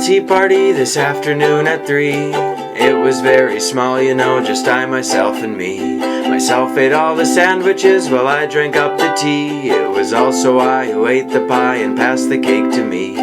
tea party this afternoon at 3. It was very small, you know, just I, myself, and me. Myself ate all the sandwiches while I drank up the tea. It was also I who ate the pie and passed the cake to me.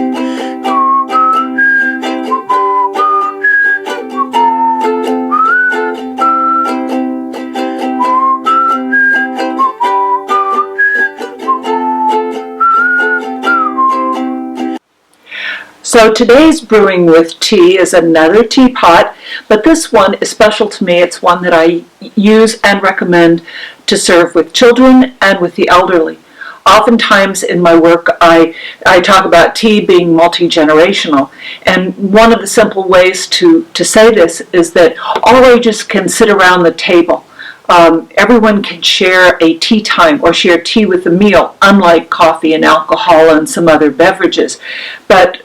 So today's brewing with tea is another teapot, but this one is special to me. It's one that I use and recommend to serve with children and with the elderly. Oftentimes in my work, I talk about tea being multi-generational, and one of the simple ways to say this is that all ages can sit around the table. Everyone can share a tea time or share tea with a meal, unlike coffee and alcohol and some other beverages. But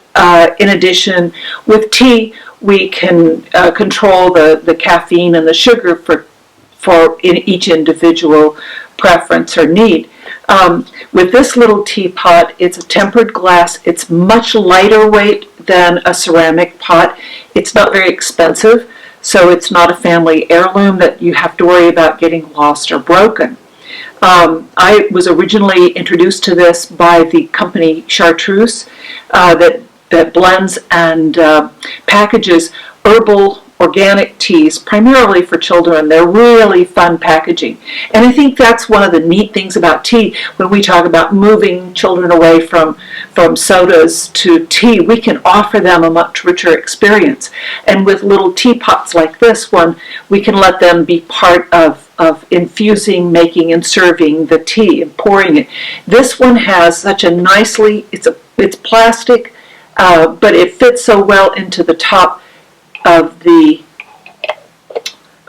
in addition, with tea, we can control the caffeine and the sugar for in each individual preference or need. With this little teapot, it's a tempered glass. It's much lighter weight than a ceramic pot. It's not very expensive, so it's not a family heirloom that you have to worry about getting lost or broken. I was originally introduced to this by the company Chartreuse that blends and packages herbal organic teas, primarily for children. They're really fun packaging. And I think that's one of the neat things about tea. When we talk about moving children away from sodas to tea, we can offer them a much richer experience. And with little teapots like this one, we can let them be part of infusing, making, and serving the tea and pouring it. This one has such a nicely, it's plastic, but it fits so well into the top of the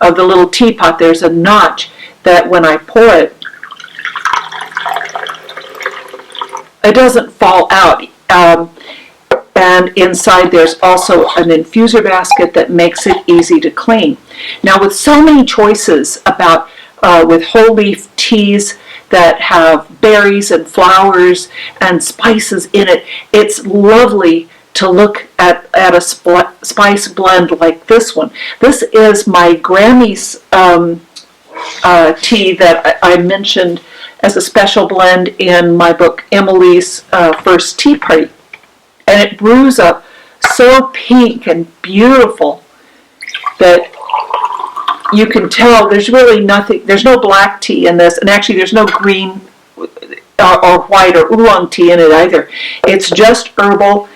little teapot. There's a notch that when I pour it, it doesn't fall out. And inside there's also an infuser basket that makes it easy to clean. Now, with so many choices with whole leaf teas that have berries and flowers and spices in it, it's lovely to look at a spice blend like this one. This is my Grammy's tea that I mentioned as a special blend in my book, Emily's First Tea Party. And it brews up so pink and beautiful that you can tell there's really nothing, there's no black tea in this, and actually there's no green or white or oolong tea in it either. It's just herbal,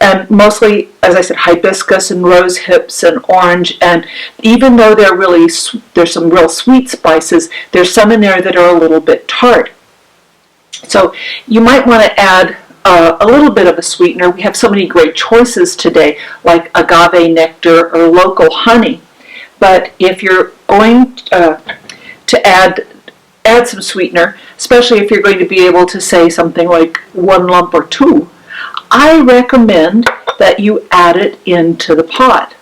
and mostly, as I said, hibiscus and rose hips and orange. And even though there's some real sweet spices, there's some in there that are a little bit tart. So you might want to add a little bit of a sweetener. We have so many great choices today, like agave nectar or local honey. But if you're going to add some sweetener, especially if you're going to be able to say something like 1 lump or 2, I recommend that you add it into the pot.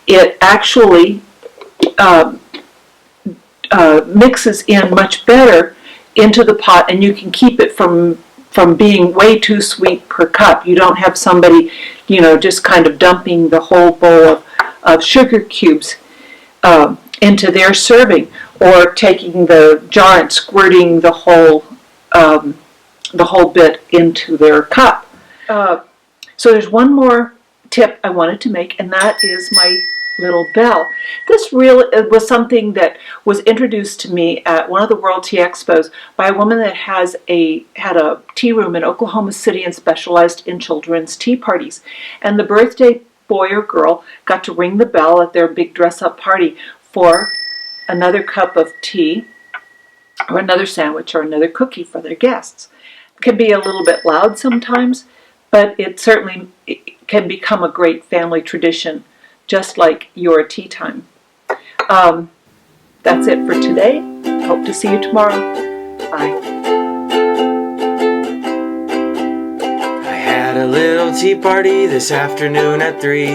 It actually mixes in much better into the pot, and you can keep it from being way too sweet per cup. You don't have somebody, just kind of dumping the whole bowl of sugar cubes into their serving, or taking the jar and squirting the whole bit into their cup. So there's one more tip I wanted to make, and that is my little bell. This really was something that was introduced to me at one of the World Tea Expos by a woman that had a tea room in Oklahoma City and specialized in children's tea parties. And the birthday boy or girl got to ring the bell at their big dress-up party for another cup of tea or another sandwich or another cookie for their guests. It can be a little bit loud sometimes, but it certainly can become a great family tradition, just like your tea time. That's it for today. Hope to see you tomorrow. Bye. I had a little tea party this afternoon at 3.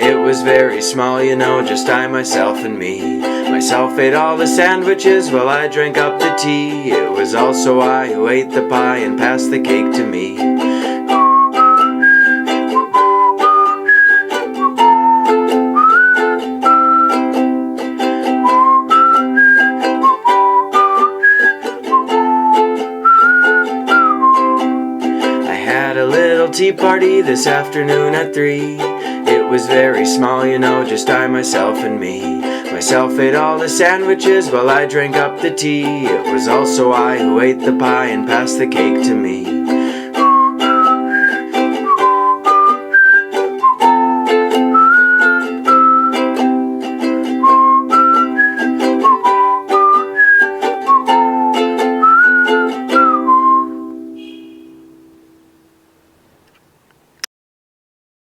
It was very small, just I, myself, and me. Myself ate all the sandwiches while I drank up the tea. It was also I who ate the pie and passed the cake to me. tea party this afternoon at 3. It was very small, you know, just I, myself, and me. Myself ate all the sandwiches while I drank up the tea. It was also I who ate the pie and passed the cake to me.